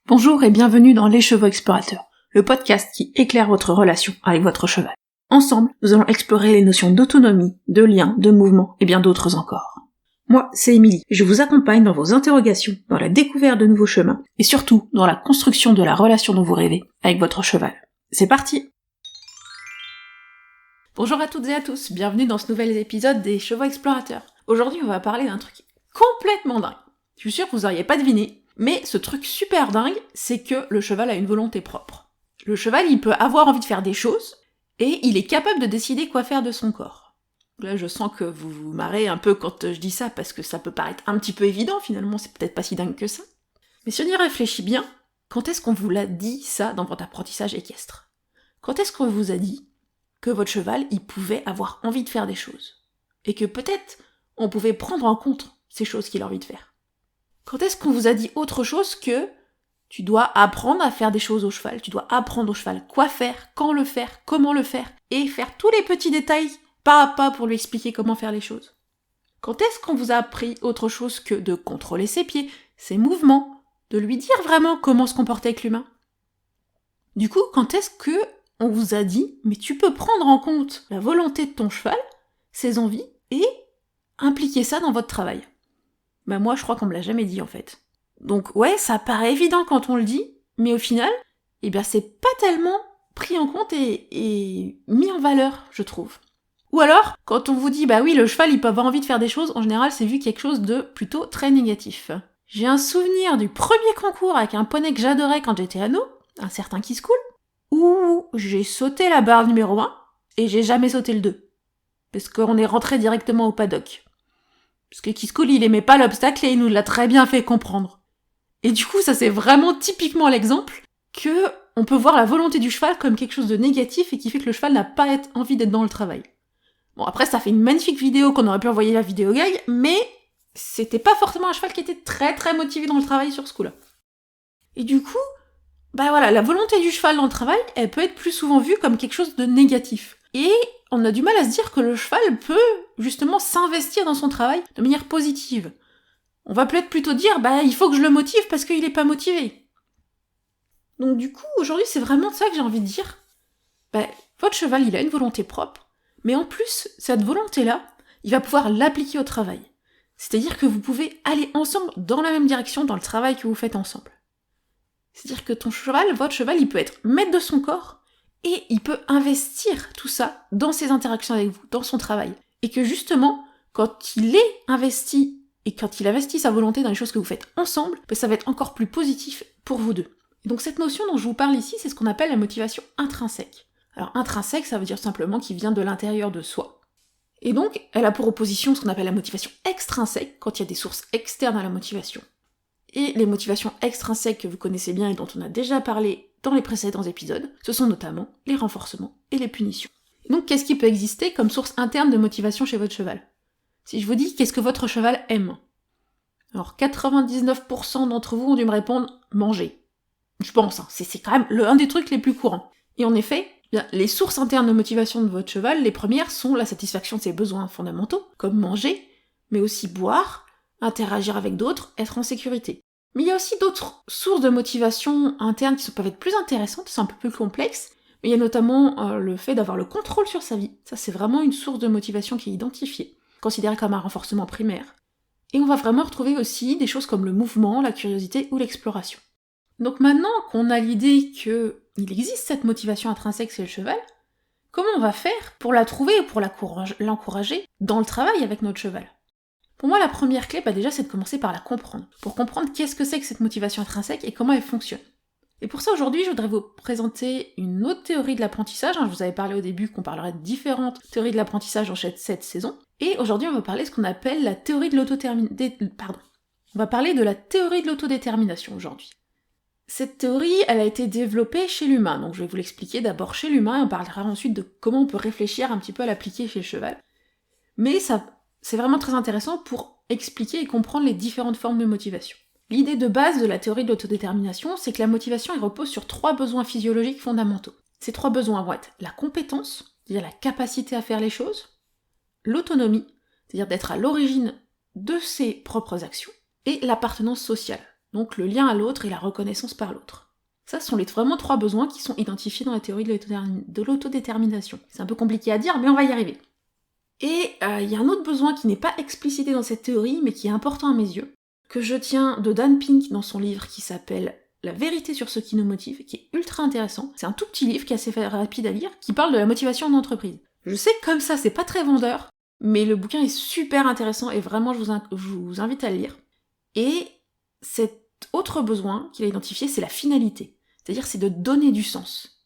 Bonjour et bienvenue dans Les Chevaux Explorateurs, le podcast qui éclaire votre relation avec votre cheval. Ensemble, nous allons explorer les notions d'autonomie, de lien, de mouvement et bien d'autres encore. Moi, c'est Émilie, et je vous accompagne dans vos interrogations, dans la découverte de nouveaux chemins, et surtout dans la construction de la relation dont vous rêvez avec votre cheval. C'est parti! Bonjour à toutes et à tous, bienvenue dans ce nouvel épisode des Chevaux Explorateurs. Aujourd'hui, on va parler d'un truc complètement dingue. Je suis sûre que vous n'auriez pas deviné, mais ce truc super dingue, c'est que le cheval a une volonté propre. Le cheval, il peut avoir envie de faire des choses, et il est capable de décider quoi faire de son corps. Là, je sens que vous vous marrez un peu quand je dis ça, parce que ça peut paraître un petit peu évident, finalement, c'est peut-être pas si dingue que ça. Mais si on y réfléchit bien, quand est-ce qu'on vous l'a dit ça dans votre apprentissage équestre ? Quand est-ce qu'on vous a dit que votre cheval, il pouvait avoir envie de faire des choses ? Et que peut-être, on pouvait prendre en compte ces choses qu'il a envie de faire ? Quand est-ce qu'on vous a dit autre chose que tu dois apprendre à faire des choses au cheval, tu dois apprendre au cheval quoi faire, quand le faire, comment le faire, et faire tous les petits détails pas à pas pour lui expliquer comment faire les choses. Quand est-ce qu'on vous a appris autre chose que de contrôler ses pieds, ses mouvements, de lui dire vraiment comment se comporter avec l'humain ? Du coup, quand est-ce que on vous a dit, mais tu peux prendre en compte la volonté de ton cheval, ses envies, et impliquer ça dans votre travail ? Ben moi, je crois qu'on me l'a jamais dit, en fait. Donc ouais, ça paraît évident quand on le dit, mais au final, eh bien c'est pas tellement pris en compte et mis en valeur, je trouve. Ou alors, quand on vous dit, bah oui, le cheval, il peut avoir envie de faire des choses, en général, c'est vu quelque chose de plutôt très négatif. J'ai un souvenir du premier concours avec un poney que j'adorais quand j'étais ado, un certain Kiss Cool, où j'ai sauté la barre numéro 1, et j'ai jamais sauté le 2. Parce qu'on est rentré directement au paddock. Parce que Kiss Cool, il aimait pas l'obstacle et il nous l'a très bien fait comprendre. Et du coup, ça c'est vraiment typiquement l'exemple que on peut voir la volonté du cheval comme quelque chose de négatif et qui fait que le cheval n'a pas envie d'être dans le travail. Bon, après, ça fait une magnifique vidéo qu'on aurait pu envoyer à la vidéo gag, mais c'était pas forcément un cheval qui était très très motivé dans le travail sur ce coup-là. Et du coup, bah voilà, la volonté du cheval dans le travail, elle peut être plus souvent vue comme quelque chose de négatif. Et on a du mal à se dire que le cheval peut justement s'investir dans son travail de manière positive. On va peut-être plutôt dire, bah il faut que je le motive parce qu'il est pas motivé. Donc du coup, aujourd'hui, c'est vraiment ça que j'ai envie de dire. Bah, votre cheval, il a une volonté propre, mais en plus, cette volonté-là, il va pouvoir l'appliquer au travail. C'est-à-dire que vous pouvez aller ensemble dans la même direction dans le travail que vous faites ensemble. C'est-à-dire que ton cheval, votre cheval, il peut être maître de son corps, et il peut investir tout ça dans ses interactions avec vous, dans son travail. Et que justement, quand il est investi, et quand il investit sa volonté dans les choses que vous faites ensemble, ben ça va être encore plus positif pour vous deux. Et donc cette notion dont je vous parle ici, c'est ce qu'on appelle la motivation intrinsèque. Alors intrinsèque, ça veut dire simplement qu'il vient de l'intérieur de soi. Et donc, elle a pour opposition ce qu'on appelle la motivation extrinsèque, quand il y a des sources externes à la motivation. Et les motivations extrinsèques que vous connaissez bien et dont on a déjà parlé dans les précédents épisodes, ce sont notamment les renforcements et les punitions. Et donc, qu'est-ce qui peut exister comme source interne de motivation chez votre cheval ? Si je vous dis, qu'est-ce que votre cheval aime ? Alors, 99% d'entre vous ont dû me répondre « manger ». Je pense, c'est quand même un des trucs les plus courants. Et en effet, les sources internes de motivation de votre cheval, les premières sont la satisfaction de ses besoins fondamentaux, comme manger, mais aussi boire, interagir avec d'autres, être en sécurité. Mais il y a aussi d'autres sources de motivation interne qui peuvent être plus intéressantes, c'est un peu plus complexe, mais il y a notamment le fait d'avoir le contrôle sur sa vie. Ça, c'est vraiment une source de motivation qui est identifiée, considérée comme un renforcement primaire. Et on va vraiment retrouver aussi des choses comme le mouvement, la curiosité ou l'exploration. Donc maintenant qu'on a l'idée qu'il existe cette motivation intrinsèque chez le cheval, comment on va faire pour la trouver et pour l'encourager dans le travail avec notre cheval ? Pour moi, la première clé, déjà, c'est de commencer par la comprendre. Pour comprendre qu'est-ce que c'est que cette motivation intrinsèque et comment elle fonctionne. Et pour ça, aujourd'hui, je voudrais vous présenter une autre théorie de l'apprentissage. Je vous avais parlé au début qu'on parlerait de différentes théories de l'apprentissage dans cette saison. Et aujourd'hui, on va parler de ce qu'on appelle la théorie de On va parler de la théorie de l'autodétermination aujourd'hui. Cette théorie, elle a été développée chez l'humain. Donc je vais vous l'expliquer d'abord chez l'humain et on parlera ensuite de comment on peut réfléchir un petit peu à l'appliquer chez le cheval. Mais c'est vraiment très intéressant pour expliquer et comprendre les différentes formes de motivation. L'idée de base de la théorie de l'autodétermination, c'est que la motivation elle repose sur 3 besoins physiologiques fondamentaux. Ces 3 besoins vont être la compétence, c'est-à-dire la capacité à faire les choses, l'autonomie, c'est-à-dire d'être à l'origine de ses propres actions, et l'appartenance sociale, donc le lien à l'autre et la reconnaissance par l'autre. Ça, ce sont vraiment 3 besoins qui sont identifiés dans la théorie de l'autodétermination. C'est un peu compliqué à dire, mais on va y arriver. Et il y a un autre besoin qui n'est pas explicité dans cette théorie, mais qui est important à mes yeux, que je tiens de Dan Pink dans son livre qui s'appelle La vérité sur ce qui nous motive, qui est ultra intéressant. C'est un tout petit livre qui est assez rapide à lire, qui parle de la motivation en entreprise. Je sais que comme ça, c'est pas très vendeur, mais le bouquin est super intéressant et vraiment je vous invite à le lire. Et cet autre besoin qu'il a identifié, c'est la finalité. C'est-à-dire c'est de donner du sens.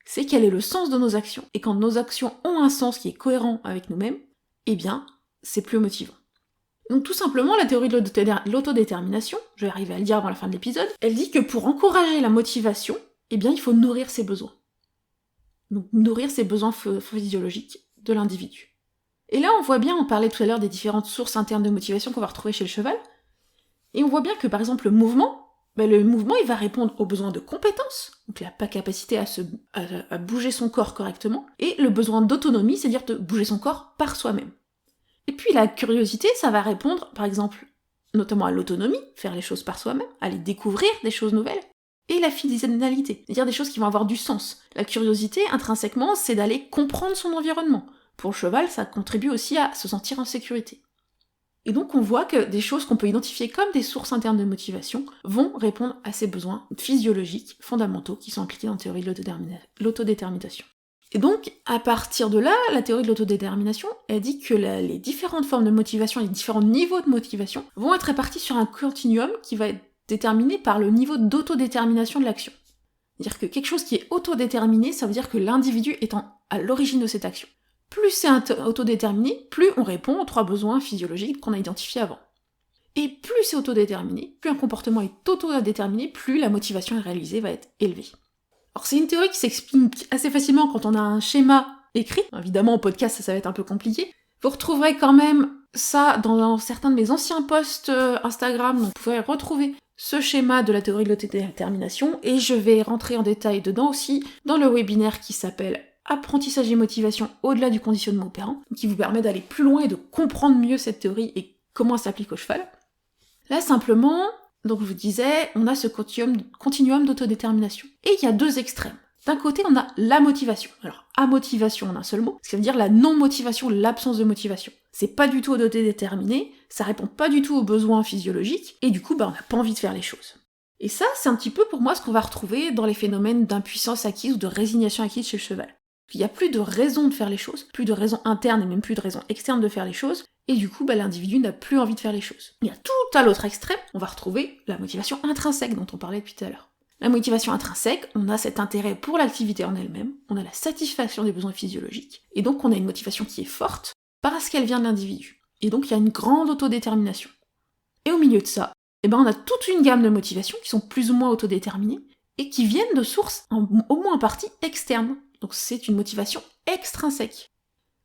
C'est quel est le sens de nos actions. Et quand nos actions ont un sens qui est cohérent avec nous-mêmes, eh bien, c'est plus motivant. Donc tout simplement, la théorie de l'autodétermination, je vais arriver à le dire avant la fin de l'épisode, elle dit que pour encourager la motivation, eh bien, il faut nourrir ses besoins. Donc nourrir ses besoins physiologiques de l'individu. Et là, on voit bien, on parlait tout à l'heure des différentes sources internes de motivation qu'on va retrouver chez le cheval, et on voit bien que par exemple le mouvement, il va répondre aux besoins de compétence, donc la capacité à bouger son corps correctement, et le besoin d'autonomie, c'est-à-dire de bouger son corps par soi-même. Et puis la curiosité, ça va répondre, par exemple, notamment à l'autonomie, faire les choses par soi-même, aller découvrir des choses nouvelles, et la finalité, c'est-à-dire des choses qui vont avoir du sens. La curiosité, intrinsèquement, c'est d'aller comprendre son environnement. Pour le cheval, ça contribue aussi à se sentir en sécurité. Et donc on voit que des choses qu'on peut identifier comme des sources internes de motivation vont répondre à ces besoins physiologiques fondamentaux qui sont impliqués dans la théorie de l'autodétermination. Et donc, à partir de là, la théorie de l'autodétermination, elle dit que les différentes formes de motivation, les différents niveaux de motivation vont être répartis sur un continuum qui va être déterminé par le niveau d'autodétermination de l'action. C'est-à-dire que quelque chose qui est autodéterminé, ça veut dire que l'individu est à l'origine de cette action. Plus c'est autodéterminé, plus on répond aux 3 besoins physiologiques qu'on a identifiés avant. Et plus c'est autodéterminé, plus un comportement est autodéterminé, plus la motivation réalisée va être élevée. Alors c'est une théorie qui s'explique assez facilement quand on a un schéma écrit. Évidemment, en podcast, ça va être un peu compliqué. Vous retrouverez quand même ça dans certains de mes anciens posts Instagram, donc vous pouvez retrouver ce schéma de la théorie de l'autodétermination, et je vais rentrer en détail dedans aussi dans le webinaire qui s'appelle Apprentissage et motivation au-delà du conditionnement opérant, qui vous permet d'aller plus loin et de comprendre mieux cette théorie et comment elle s'applique au cheval. Là, simplement, donc je vous disais, on a ce continuum d'autodétermination. Et il y a 2 extrêmes. D'un côté, on a la motivation. Alors, amotivation en un seul mot, ce qui veut dire la non-motivation, l'absence de motivation. C'est pas du tout autodéterminé, ça répond pas du tout aux besoins physiologiques, et du coup, on n'a pas envie de faire les choses. Et ça, c'est un petit peu pour moi ce qu'on va retrouver dans les phénomènes d'impuissance acquise ou de résignation acquise chez le cheval. Il n'y a plus de raison de faire les choses, plus de raison interne et même plus de raison externe de faire les choses, et du coup, l'individu n'a plus envie de faire les choses. Il y a tout à l'autre extrême, on va retrouver la motivation intrinsèque dont on parlait depuis tout à l'heure. La motivation intrinsèque, on a cet intérêt pour l'activité en elle-même, on a la satisfaction des besoins physiologiques, et donc on a une motivation qui est forte parce qu'elle vient de l'individu. Et donc il y a une grande autodétermination. Et au milieu de ça, on a toute une gamme de motivations qui sont plus ou moins autodéterminées, et qui viennent de sources, au moins en partie, externes. Donc c'est une motivation extrinsèque.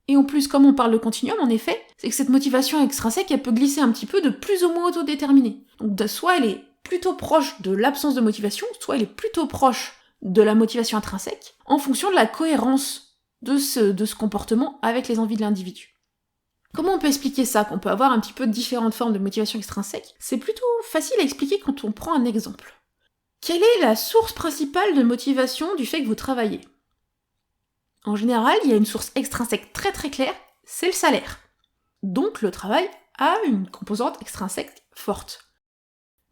Et en plus, comme on parle de continuum, en effet, c'est que cette motivation extrinsèque, elle peut glisser un petit peu de plus ou moins autodéterminée. Donc soit elle est plutôt proche de l'absence de motivation, soit elle est plutôt proche de la motivation intrinsèque, en fonction de la cohérence de ce comportement avec les envies de l'individu. Comment on peut expliquer ça, qu'on peut avoir un petit peu différentes formes de motivation extrinsèque? C'est plutôt facile à expliquer quand on prend un exemple. Quelle est la source principale de motivation du fait que vous travaillez? En général, il y a une source extrinsèque très très claire, c'est le salaire. Donc le travail a une composante extrinsèque forte.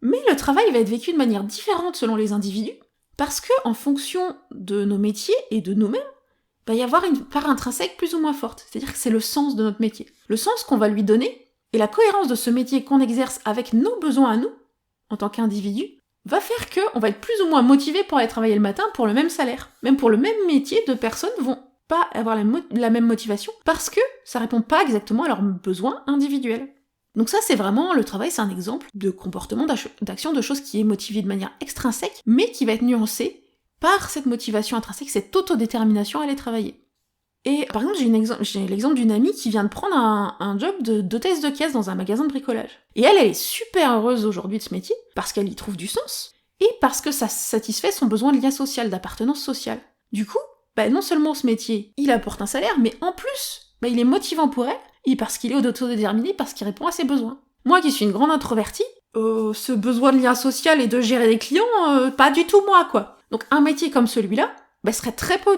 Mais le travail va être vécu de manière différente selon les individus, parce que en fonction de nos métiers et de nous-mêmes, il va y avoir une part intrinsèque plus ou moins forte. C'est-à-dire que c'est le sens de notre métier. Le sens qu'on va lui donner, et la cohérence de ce métier qu'on exerce avec nos besoins à nous, en tant qu'individu, va faire qu'on va être plus ou moins motivé pour aller travailler le matin pour le même salaire. Même pour le même métier, 2 personnes vont pas avoir la même motivation, parce que ça répond pas exactement à leurs besoins individuels. Donc ça, c'est vraiment, le travail, c'est un exemple de comportement, d'action, de choses qui est motivé de manière extrinsèque, mais qui va être nuancé par cette motivation intrinsèque, cette autodétermination à aller travailler. Et par exemple, j'ai l'exemple d'une amie qui vient de prendre un job d'hôtesse de caisse dans un magasin de bricolage. Et elle est super heureuse aujourd'hui de ce métier, parce qu'elle y trouve du sens, et parce que ça satisfait son besoin de lien social, d'appartenance sociale. Du coup, non seulement ce métier, il apporte un salaire, mais en plus, il est motivant pour elle, et parce qu'il est autodéterminé, parce qu'il répond à ses besoins. Moi qui suis une grande introvertie, ce besoin de lien social et de gérer des clients, pas du tout moi, quoi. Donc un métier comme celui-là, serait très peu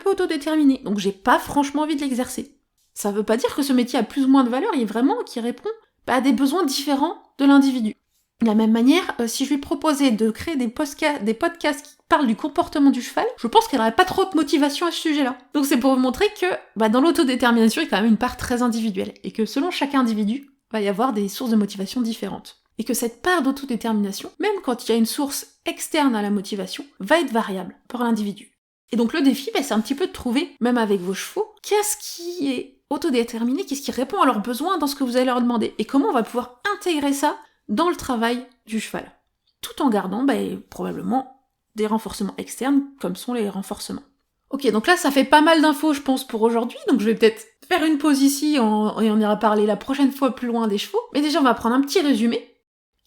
autodéterminé, donc j'ai pas franchement envie de l'exercer. Ça veut pas dire que ce métier a plus ou moins de valeur, il est vraiment qui répond à des besoins différents de l'individu. De la même manière, si je lui proposais de créer des podcasts qui parlent du comportement du cheval, je pense qu'elle n'aurait pas trop de motivation à ce sujet-là. Donc c'est pour vous montrer que dans l'autodétermination, il y a quand même une part très individuelle, et que selon chaque individu, va y avoir des sources de motivation différentes. Et que cette part d'autodétermination, même quand il y a une source externe à la motivation, va être variable pour l'individu. Et donc le défi, c'est un petit peu de trouver, même avec vos chevaux, qu'est-ce qui est autodéterminé, qu'est-ce qui répond à leurs besoins dans ce que vous allez leur demander, et comment on va pouvoir intégrer ça dans le travail du cheval, tout en gardant probablement des renforcements externes, comme sont les renforcements. Ok, donc là ça fait pas mal d'infos je pense pour aujourd'hui, donc je vais peut-être faire une pause ici et on ira parler la prochaine fois plus loin des chevaux, mais déjà on va prendre un petit résumé.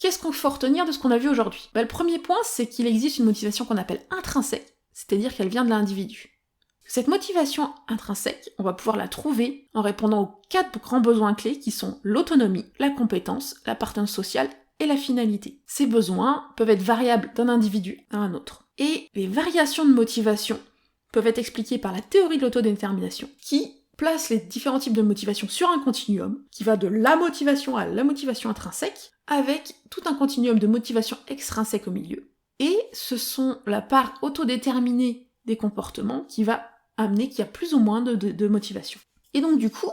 Qu'est-ce qu'on faut retenir de ce qu'on a vu aujourd'hui ? Le premier point, c'est qu'il existe une motivation qu'on appelle intrinsèque, c'est-à-dire qu'elle vient de l'individu. Cette motivation intrinsèque, on va pouvoir la trouver en répondant aux 4 grands besoins clés qui sont l'autonomie, la compétence, l'appartenance sociale et la finalité. Ces besoins peuvent être variables d'un individu à un autre. Et les variations de motivation peuvent être expliquées par la théorie de l'autodétermination, qui place les différents types de motivation sur un continuum, qui va de la motivation à la motivation intrinsèque, avec tout un continuum de motivation extrinsèque au milieu. Et ce sont la part autodéterminée des comportements qui va amener qu'il y a plus ou moins de motivation. Et donc du coup,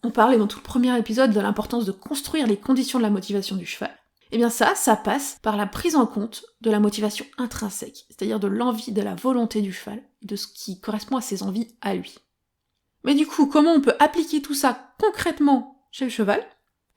on parlait dans tout le premier épisode de l'importance de construire les conditions de la motivation du cheval. Et bien ça passe par la prise en compte de la motivation intrinsèque, c'est-à-dire de l'envie, de la volonté du cheval, de ce qui correspond à ses envies à lui. Mais du coup, comment on peut appliquer tout ça concrètement chez le cheval ?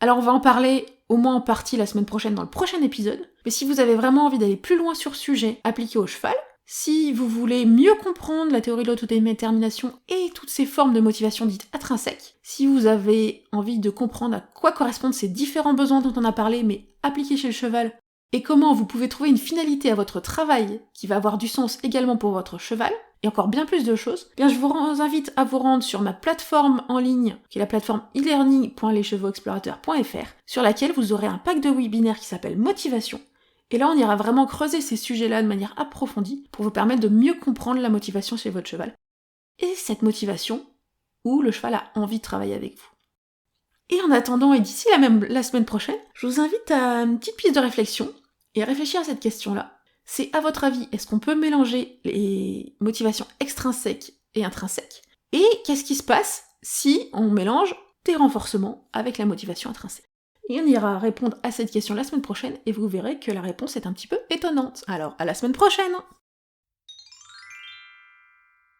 Alors on va en parler au moins en partie la semaine prochaine dans le prochain épisode, mais si vous avez vraiment envie d'aller plus loin sur ce sujet appliqué au cheval, si vous voulez mieux comprendre la théorie de l'autodétermination et toutes ces formes de motivation dites intrinsèques, si vous avez envie de comprendre à quoi correspondent ces différents besoins dont on a parlé, mais appliqués chez le cheval, et comment vous pouvez trouver une finalité à votre travail qui va avoir du sens également pour votre cheval, et encore bien plus de choses, je vous invite à vous rendre sur ma plateforme en ligne, qui est la plateforme e-learning.leschevauxexplorateurs.fr, sur laquelle vous aurez un pack de webinaires qui s'appelle Motivation. Et là, on ira vraiment creuser ces sujets-là de manière approfondie pour vous permettre de mieux comprendre la motivation chez votre cheval. Et cette motivation où le cheval a envie de travailler avec vous. Et en attendant, et d'ici la semaine prochaine, je vous invite à une petite piste de réflexion et à réfléchir à cette question-là. C'est, à votre avis, est-ce qu'on peut mélanger les motivations extrinsèques et intrinsèques ? Et qu'est-ce qui se passe si on mélange des renforcements avec la motivation intrinsèque ? Et on ira répondre à cette question la semaine prochaine, et vous verrez que la réponse est un petit peu étonnante. Alors, à la semaine prochaine !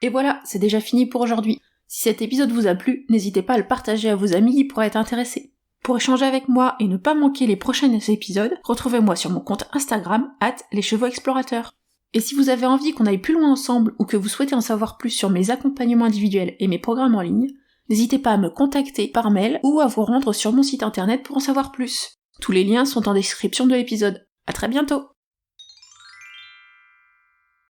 Et voilà, c'est déjà fini pour aujourd'hui. Si cet épisode vous a plu, n'hésitez pas à le partager à vos amis qui pourraient être intéressés. Pour échanger avec moi et ne pas manquer les prochains épisodes, retrouvez-moi sur mon compte Instagram, @leschevauxexplorateurs. Et si vous avez envie qu'on aille plus loin ensemble, ou que vous souhaitez en savoir plus sur mes accompagnements individuels et mes programmes en ligne, n'hésitez pas à me contacter par mail ou à vous rendre sur mon site internet pour en savoir plus. Tous les liens sont en description de l'épisode. À très bientôt!